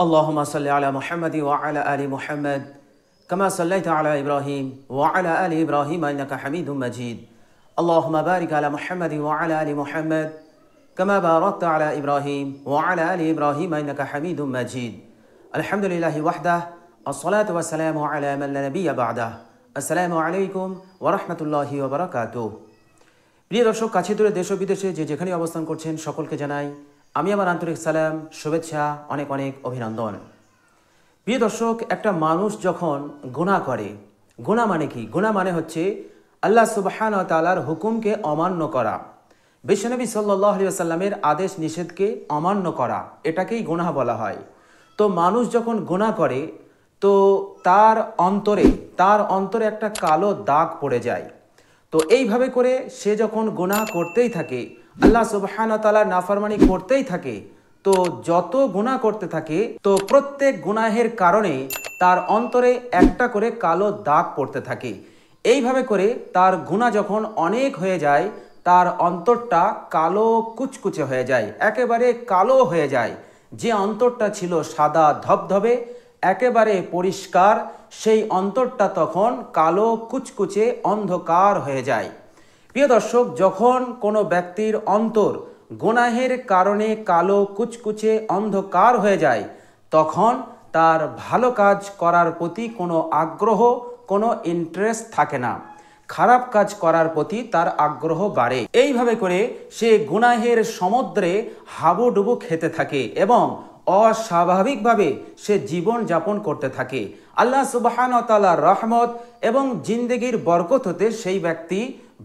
اللهم صل على محمد وعلى آل محمد كما صليت على إبراهيم وعلى آل إبراهيم إنك حميد مجيد اللهم بارك على محمد وعلى آل محمد كما باركت على إبراهيم وعلى آل إبراهيم إنك حميد مجيد الحمد لله وحده الصلاة والسلام على من لا نبي بعده السلام عليكم ورحمة الله وبركاته প্রিয় দর্শক, কাছে দূরে দেশ ও বিদেশে যে যেখানে অবস্থান করছেন সকলকে জানাই আমি আমার আন্তরিক সালাম, শুভেচ্ছা, অনেক অনেক অভিনন্দন। প্রিয় দর্শক, একটা মানুষ যখন গুনাহ করে, গুনাহ মানে কি? গুনাহ মানে হচ্ছে আল্লাহ সুবহানাহু ওয়া তাআলার হুকুমকে অমান্য করা, বিশ্বনবী সাল্লাল্লাহু আলাইহি ওয়াসাল্লামের আদেশ নিষেধকে অমান্য করা, এটাকেই গুনাহ বলা হয়। তো মানুষ যখন গুনাহ করে তো তার অন্তরে একটা কালো দাগ পড়ে যায়। তো এইভাবে করে সে যখন গুনাহ করতেই থাকে, আল্লাহ সুবহানাহু ওয়া তাআলার নাফরমানি করতেই থাকে, তো যত গুনাহ করতে থাকে তো প্রত্যেক গুনাহের কারণে তার অন্তরে একটা করে কালো দাগ পড়তে থাকে। এইভাবে করে তার গুনাহ যখন অনেক হয়ে যায়, তার অন্তরটা কালো কুচকুচে হয়ে যায়, একেবারে কালো হয়ে যায়। যে অন্তরটা ছিল সাদা ধবধবে, একেবারে পরিষ্কার, সেই অন্তরটা তখন কালো কুচকুচে অন্ধকার হয়ে যায়। প্রিয় দর্শক, যখন কোনো ব্যক্তির অন্তর গুনাহের কারণে কালো কুচকুচে অন্ধকার হয়ে যায়, তখন তার ভালো কাজ করার প্রতি কোনো আগ্রহ, কোনো ইন্টারেস্ট থাকে না, খারাপ কাজ করার প্রতি তার আগ্রহ বাড়ে। এইভাবে করে সে গুনাহের সমুদ্রে হাবুডুবু খেতে থাকে এবং অস্বাভাবিকভাবে সে জীবন যাপন করতে থাকে। আল্লাহ সুবহানাহু ওয়া তাআলার রহমত এবং জিন্দেগির বরকত হতে সেই ব্যক্তি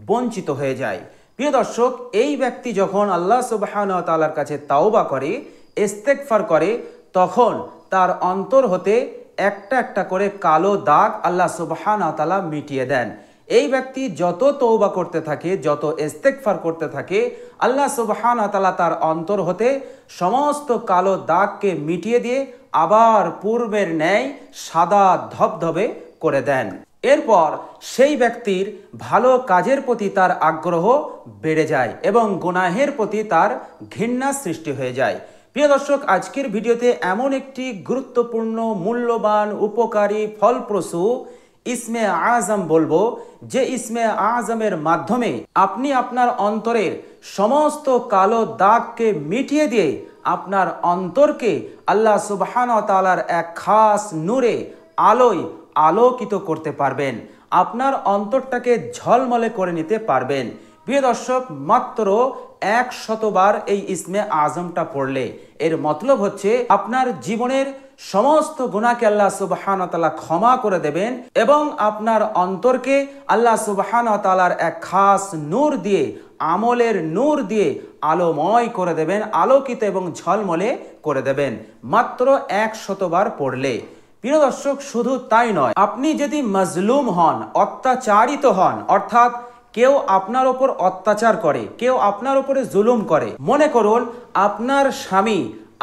বঞ্চিত হয়ে যায়। প্রিয় দর্শক, এই ব্যক্তি যখন আল্লাহ সুবহানাহু ওয়া তাআলার কাছে তাওবা করে, ইস্তেগফার করে, তখন তার অন্তর হতে একটা একটা করে কালো দাগ আল্লাহ সুবহানাহু ওয়া তাআলা মিটিয়ে দেন। এই ব্যক্তি যত তওবা করতে থাকে, যত ইস্তেগফার করতে থাকে, আল্লাহ সুবহানাহু ওয়া তাআলা তার অন্তর হতে সমস্ত কালো দাগকে মিটিয়ে দিয়ে আবার পূর্বের ন্যায় সাদা ধবধবে করে দেন। এরপর সেই ব্যক্তির ভালো কাজের প্রতি তার আগ্রহ বেড়ে যায় এবং গুনাহের প্রতি তার ঘৃণা সৃষ্টি হয়ে যায়। প্রিয় দর্শক, আজকের ভিডিওতে এমন একটি গুরুত্বপূর্ণ, মূল্যবান, উপকারী, ফলপ্রসূ ইসমে আজম বলবো, যে ইসমে আজমের মাধ্যমে আপনি আপনার অন্তরের সমস্ত কালো দাগকে মিটিয়ে দিয়ে আপনার অন্তরকে আল্লাহ সুবহানাহু ওয়া তাআলার এক খাস নূরে, আলোয় আলোকিত করতে পারবেন, আপনার অন্তরটাকে ঝলমলে করে নিতে পারবেন। প্রিয় দর্শক, মাত্র 100 বার এই ইসমে আজমটা পড়লে এর মতলব হচ্ছে আপনার জীবনের সমস্ত গুনাহকে আল্লাহ সুবহানাহু ওয়া তাআলা ক্ষমা করে দেবেন এবং আপনার অন্তরকে আল্লাহ সুবহানাহু ওয়া তাআলার এক খাস নূর দিয়ে, আমলের নূর দিয়ে আলোময় করে দেবেন, আলোকিত এবং ঝলমলে করে দেবেন মাত্র 100 বার পড়লে। প্রিয় দর্শক, শুধু তাই নয়, আপনি যদি মজলুম হন, অত্যাচারিত হন, অর্থাৎ কেউ আপনার ওপর অত্যাচার করে, কেউ আপনার ওপরে জুলুম করে, মনে করুন আপনার স্বামী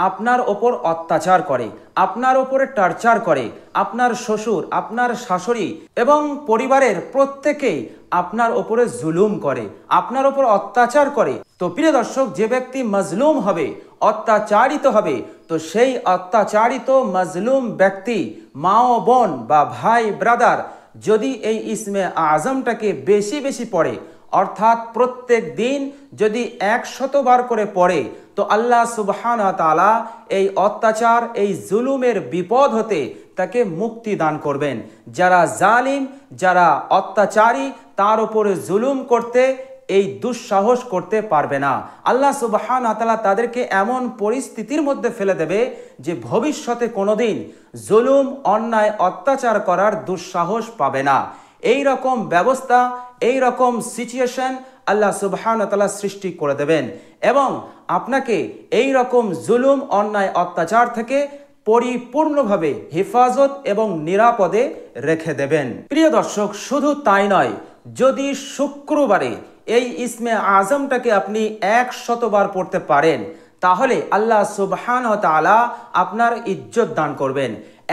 আপনার ওপর অত্যাচার করে, আপনার ওপরে টর্চার করে, আপনার শ্বশুর, আপনার শাশুড়ি এবং পরিবারের প্রত্যেকেই আপনার ওপরে জুলুম করে, আপনার ওপর অত্যাচার করে, তো প্রিয় দর্শক, যে ব্যক্তি মজলুম হবে, অত্যাচারিত হবে, তো সেই অত্যাচারিত মজলুম ব্যক্তি, মা ও বোন বা ভাই ব্রাদার, যদি এই ইসমে আজমটাকে বেশি বেশি পড়ে, অর্থাৎ প্রত্যেক দিন যদি 100 বার করে পড়ে, তো আল্লাহ সুবহানাহু ওয়া তাআলা এই অত্যাচার, এই জুলুমের বিপদ হতে তাকে মুক্তি দান করবেন। যারা জালিম, যারা অত্যাচারী, তার উপরে জুলুম করতে এই দুঃসাহস করতে পারবে না। আল্লাহ সুবহানাহু ওয়া তাআলা তাদেরকে এমন পরিস্থিতির মধ্যে ফেলে দেবে যে ভবিষ্যতে কোনোদিন জুলুম, অন্যায়, অত্যাচার করার দুঃসাহস পাবে না। এই রকম ব্যবস্থা, এই রকম সিচুয়েশন আল্লাহ সুবহানাহু ওয়া তাআলা সৃষ্টি করে দেবেন এবং আপনাকে এই রকম জুলুম, অন্যায়, অত্যাচার থেকে পরিপূর্ণভাবে হেফাজত এবং নিরাপদে রেখে দেবেন। প্রিয় দর্শক, শুধু তাই নয়, যদি শুক্রবারে এই ইসমে আজমটাকে আপনি 100 বার পড়তে পারেন, তাহলে আল্লাহ সুবহানাহু ওয়া তাআলা আপনার ইজ্জত দান করবেন,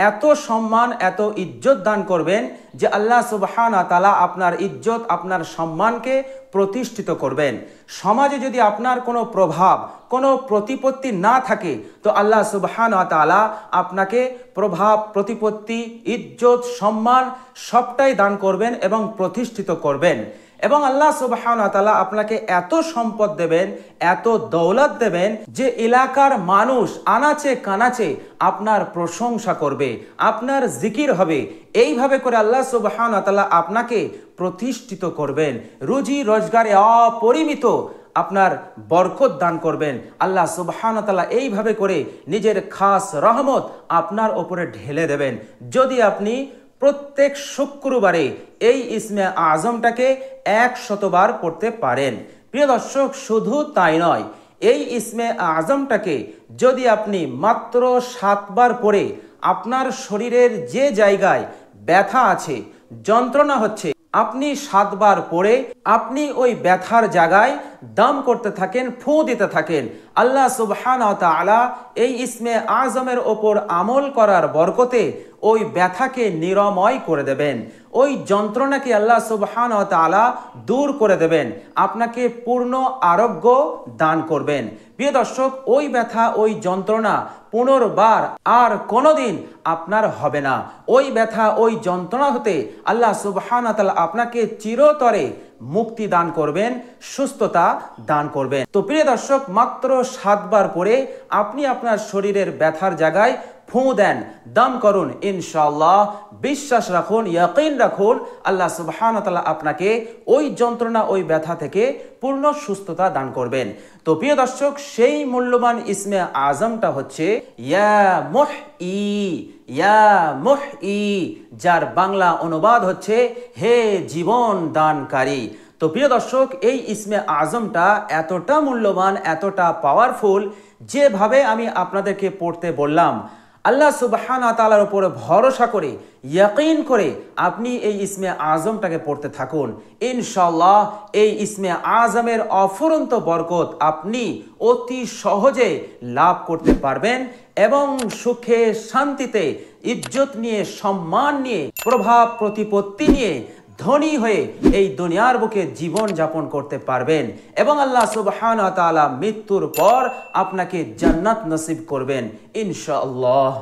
এত সম্মান এত ইজ্জত দান করবেন যে আল্লাহ সুবহানাহু ওয়া তাআলা আপনার ইজ্জত আপনার সম্মানকে প্রতিষ্ঠিত করবেন। সমাজে যদি আপনার কোনো প্রভাব কোনো প্রতিপত্তি না থাকে তো আল্লাহ সুবহানাহু ওয়া তাআলা আপনাকে প্রভাব প্রতিপত্তি ইজ্জত সম্মান সবটাই দান করবেন এবং প্রতিষ্ঠিত করবেন। এবং আল্লাহ সুবহানাহু ওয়া তাআলা আপনাকে এত সম্পদ দেবেন এত দৌলত দেবেন যে এলাকার মানুষ আনাচে কানাচে আপনার প্রশংসা করবে, আপনার জিকির হবে। এইভাবে করে আল্লাহ সুবহানাহু ওয়া তাআলা আপনাকে প্রতিষ্ঠিত করবেন, রুজি রোজগারে অপরিমিত আপনার বরকত দান করবেন। আল্লাহ সুবহানাহু ওয়া তাআলা এইভাবে করে নিজের খাস রহমত আপনার ওপরে ঢেলে দেবেন যদি আপনি প্রত্যেক শুক্রবারে এই ইসমে আজমটাকে 100 বার পড়তে পারেন। প্রিয় দর্শক, শুধু তাই নয়, এই ইসমে আজমটাকে যদি আপনি মাত্র 7 বার পড়ে আপনার শরীরের যে জায়গায় ব্যথা আছে যন্ত্রণা হচ্ছে আপনি 7 বার পড়ে আপনি ওই ব্যথার জায়গায় দম করতে থাকেন, ফু দিতে থাকেন, আল্লাহ সুবহানাহু ওয়া তাআলা এই ইসমে আজমের ওপর আমল করার বরকতে ওই ব্যথাকে নিরাময় করে দেবেন, ওই যন্ত্রণাকে আল্লাহ সুবহানাহু ওয়া তাআলা দূর করে দেবেন, আপনাকে পূর্ণ আরোগ্য দান করবেন। প্রিয় দর্শক, ওই ব্যথা ওই যন্ত্রণা পুনর্বার আর কোনোদিন আপনার হবে না। ওই ব্যথা ওই যন্ত্রণা হতে আল্লাহ সুবহানাহু ওয়া তাআলা আপনাকে চিরতরে মুক্তি দান করবেন, সুস্থতা দান করবেন। তো প্রিয় দর্শক, মাত্র 7 বার পরে আপনি আপনার শরীরের ব্যথার জায়গায় ফু দেন, দম করুন, ইনশাআল্লাহ বিশ্বাস রাখুন, ইয়াকিন রাখুন, আল্লাহ সুবহানাহু ওয়া তাআলা আপনাকে ওই যন্ত্রণা ওই ব্যথা থেকে পূর্ণ সুস্থতা দান করবেন। তো প্রিয় দর্শক, সেই মূল্যবান ইসমে আজমটা হচ্ছে ইয়া মুহয়ি, ইয়া মুহয়ি, যার বাংলা অনুবাদ হচ্ছে হে জীবন দানকারী। তো প্রিয় দর্শক, এই ইসমে আজমটা এতটা মূল্যবান এতটা পাওয়ারফুল, যেভাবে আমি আপনাদেরকে পড়তে বললাম, আল্লাহ সুবহানাহু ওয়া তাআলার উপরে ভরসা করে ইয়াকিন করে আপনি এই ইসমে আজমটাকে পড়তে থাকুন। ইনশাআল্লাহ এই ইসমে আজমের অফুরন্ত বরকত আপনি অতি সহজে লাভ করতে পারবেন এবং সুখে শান্তিতে ইজ্জত নিয়ে সম্মান নিয়ে প্রভাব প্রতিপত্তি নিয়ে ধনী হয়ে এই দুনিয়ার বুকে জীবন যাপন করতে পারবেন এবং আল্লাহ সুবহানাহু ওয়া তাআলা মৃত্যুর পর আপনাকে জান্নাত নসিব করবেন ইনশাআল্লাহ।